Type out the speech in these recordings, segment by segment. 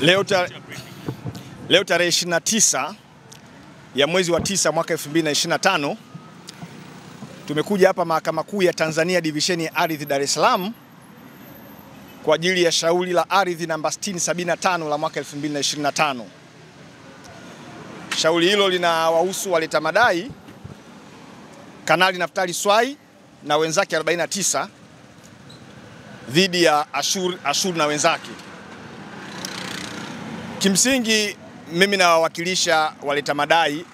Leo tarehe 29 ya mwezi wa 9 mwaka 2025 tumekuja hapa Mahakama Kuu ya Tanzania Divisheni ya Ardhi Dar es Salaam kwa ajili ya shauri la ardhi namba 6075 la mwaka 2025. Shauri hilo linawahusu waleta madai Kanali Naftali Swai na wenzake 49 dhidi ya Ashur na wenzake. Kimsingi mimi nawawakilisha waleta madai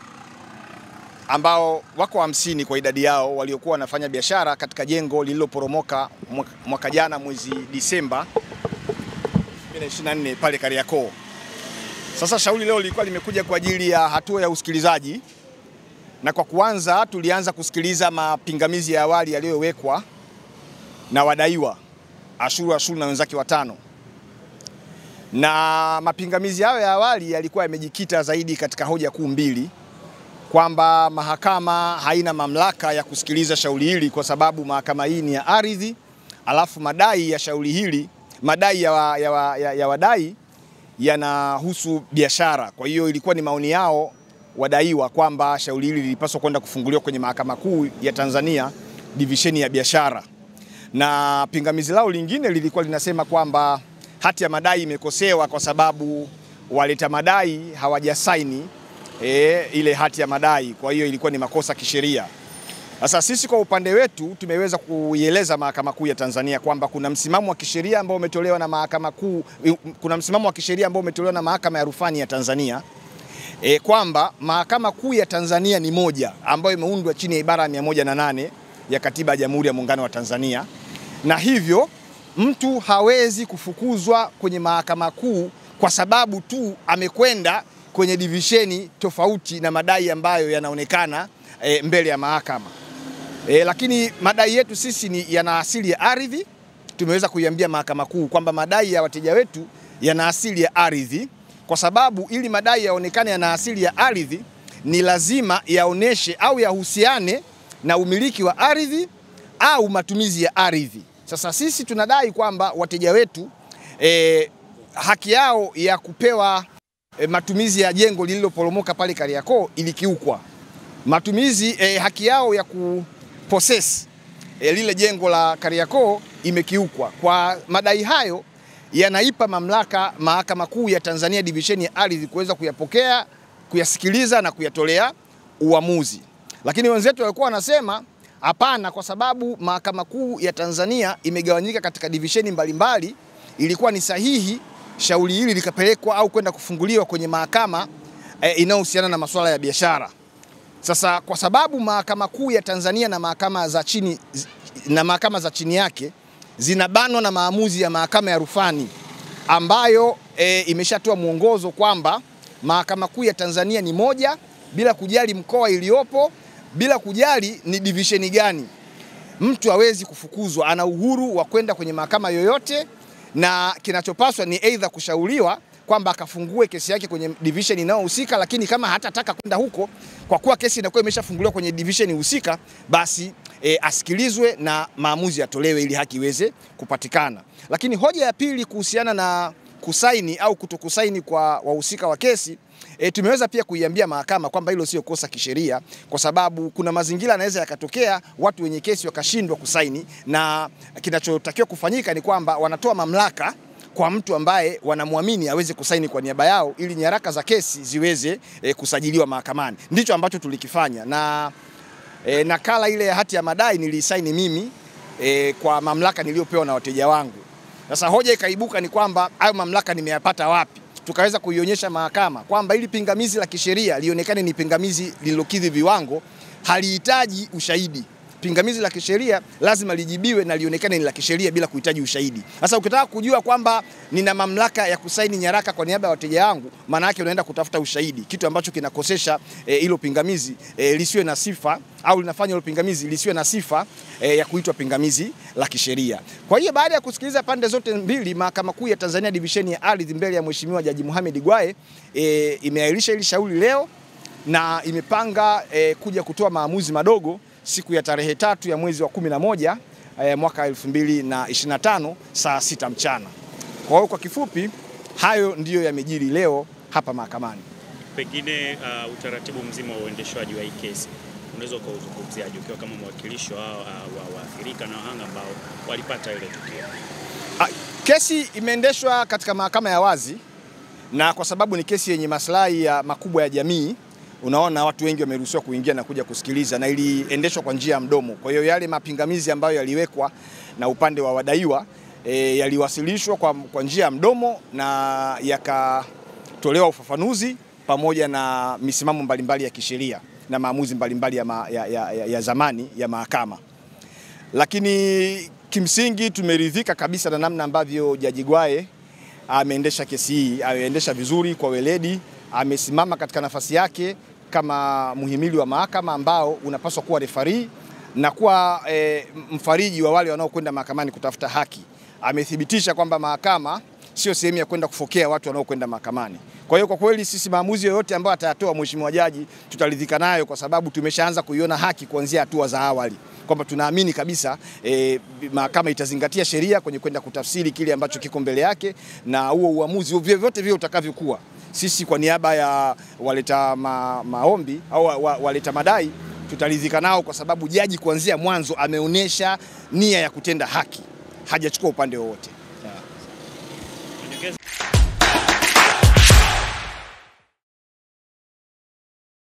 ambao wako 50 kwa idadi yao, waliokuwa wanafanya biashara katika jengo lililoporomoka mwaka jana mwezi Disemba 2024 pale Kariakoo. Sasa shauri leo lilikuwa limekuja kwa ajili ya hatua ya usikilizaji, na kwa kuanza tulianza kusikiliza mapingamizi ya awali yaliyowekwa na wadaiwa Ashur na wenzake watano. Na mapingamizi hayo ya awali yalikuwa yamejikita zaidi katika hoja kuu mbili, kwamba mahakama haina mamlaka ya kusikiliza shauri hili kwa sababu mahakama hii ni ya ardhi, alafu madai ya shauri hili, madai ya wadai yanahusu biashara. Kwa hiyo ilikuwa ni maoni yao wadaiwa kwamba shauri hili lilipaswa kwenda kufunguliwa kwenye Mahakama Kuu ya Tanzania Divisheni ya Biashara. Na pingamizi lao lingine lilikuwa linasema kwamba hati ya madai imekosewa kwa sababu waleta madai hawajasaini ile hati ya madai, kwa hiyo ilikuwa ni makosa kisheria. Sasa sisi kwa upande wetu tumeweza kuieleza Mahakama Kuu ya Tanzania kwamba kuna msimamo wa kisheria ambao umetolewa na Mahakama Kuu, kuna msimamo wa kisheria ambao umetolewa na Mahakama ya Rufani ya Tanzania kwamba Mahakama Kuu ya Tanzania ni moja ambayo imeundwa chini ya ibara ya 108 ya Katiba ya Jamhuri ya Muungano wa Tanzania, na hivyo mtu hawezi kufukuzwa kwenye Mahakama Kuu kwa sababu tu amekwenda kwenye divisheni tofauti na madai ambayo yanaonekana mbele ya mahakama. Lakini madai yetu sisi yana asili ya ardhi. Tumeweza kuiambia Mahakama Kuu kwamba madai ya wateja wetu yana asili ya ardhi, kwa sababu ili madai yaonekane yana asili ya ardhi ni lazima yaoneshe au yahusiane na umiliki wa ardhi au matumizi ya ardhi. Sasa sisi tunadai kwamba wateja wetu haki yao ya kupewa matumizi ya jengo lililoporomoka pale Kariakoo ilikiukwa. Matumizi haki yao ya kupossess lile jengo la Kariakoo imekiukwa. Kwa madai hayo yanaipa mamlaka Mahakama Kuu ya Tanzania Divisheni ya Ardhi kuweza kuyapokea, kuyasikiliza na kuyatolea uamuzi. Lakini wenzetu walikuwa wanasema hapana, kwa sababu Mahakama Kuu ya Tanzania imegawanyika katika divisheni mbalimbali, ilikuwa ni sahihi shauri hili likapelekwa au kwenda kufunguliwa kwenye mahakama inayohusiana na masuala ya biashara. Sasa kwa sababu Mahakama Kuu ya Tanzania na mahakama za chini yake zinabanwa na maamuzi ya Mahakama ya Rufani ambayo imeshatoa mwongozo kwamba Mahakama Kuu ya Tanzania ni moja bila kujali mkoa iliyopo, bila kujali ni divisheni gani. Mtu hawezi kufukuzwa, ana uhuru wa kwenda kwenye mahakama yoyote, na kinachopaswa ni aidha kushauriwa kwamba akafungue kesi yake kwenye division inayohusika, lakini kama hatataka kwenda huko kwa kuwa kesi inakuwa imeshafunguliwa kwenye division husika, basi asikilizwe na maamuzi yatolewe ili haki iweze kupatikana. Lakini hoja ya pili kuhusiana na kusaini au kutokusaini kwa wahusika wa kesi, tumeweza pia kuiambia mahakama kwamba hilo sio kosa kisheria, kwa sababu kuna mazingira yanaweza yakatokea watu wenye kesi wakashindwa kusaini, na kinachotakiwa kufanyika ni kwamba wanatoa mamlaka kwa mtu ambaye wanamwamini aweze kusaini kwa niaba yao ili nyaraka za kesi ziweze kusajiliwa mahakamani. Ndicho ambacho tulikifanya, na nakala ile ya hati ya madai nilisaini mimi kwa mamlaka niliyopewa na wateja wangu. Sasa hoja ikaibuka ni kwamba hayo mamlaka nimeyapata wapi? Tukaweza kuionyesha mahakama kwamba ili pingamizi la kisheria lionekane ni pingamizi lililokidhi viwango, halihitaji ushahidi. Pingamizi la kisheria lazima lijibiwe na lionekane ni la kisheria bila kuhitaji ushahidi. Sasa ukitaka kujua kwamba nina mamlaka ya kusaini nyaraka kwa niaba ya wateja wangu, maana yake unaenda kutafuta ushahidi, kitu ambacho kinakosesha hilo pingamizi lisiwe na sifa, au linafanya hilo pingamizi lisiwe na sifa ya kuitwa pingamizi la kisheria. Kwa hiyo baada ya kusikiliza pande zote mbili, Mahakama Kuu ya Tanzania Divisheni ya Ardhi mbele ya Mheshimiwa Jaji Mohamed Gwae imeahirisha hili shauri leo na imepanga kuja kutoa maamuzi madogo siku ya tarehe 3 ya mwezi wa 11 mwaka 2025 saa 6 mchana. Kwa hiyo kwa kifupi Hayo ndiyo yamejiri leo hapa mahakamani. Pengine utaratibu mzima wa uendeshwaji wa hii kesi unaweza kuuzungumziaje ukiwa kama mwakilishi wa waathirika na wahanga ambao walipata ile tukio? Kesi imeendeshwa katika mahakama ya wazi, na kwa sababu ni kesi yenye maslahi makubwa ya jamii, unaona watu wengi wameruhusiwa kuingia na kuja kusikiliza, na iliendeshwa kwa njia ya mdomo. Kwa hiyo yale mapingamizi ambayo yaliwekwa na upande wa wadaiwa yaliwasilishwa kwa njia ya mdomo na yakatolewa ufafanuzi pamoja na misimamo mbalimbali ya kisheria na maamuzi mbalimbali ya zamani ya mahakama. Lakini kimsingi tumeridhika kabisa na namna ambavyo Jaji Gwaye ameendesha kesi hii. Ameendesha vizuri kwa weledi, amesimama katika nafasi yake kama muhimili wa mahakama ambao unapaswa kuwa referee na kuwa mfariji wa wale wanaokwenda mahakamani kutafuta haki. Amethibitisha kwamba mahakama sio sehemu ya kwenda kufokea watu wanaokwenda mahakamani. Kwa hiyo kwa kweli sisi maamuzi yoyote ambayo atayatoa mheshimiwa jaji tutaridhika nayo, kwa sababu tumeshaanza kuiona haki kuanzia hatua za awali, kwamba tunaamini kabisa mahakama itazingatia sheria kwenye kwenda kutafsiri kile ambacho kiko mbele yake, na huo uamuzi vyovyote vile utakavyokuwa, sisi kwa niaba ya waleta maombi au waleta madai tutaridhika nao, kwa sababu jaji kuanzia mwanzo ameonyesha nia ya kutenda haki, hajachukua upande wowote.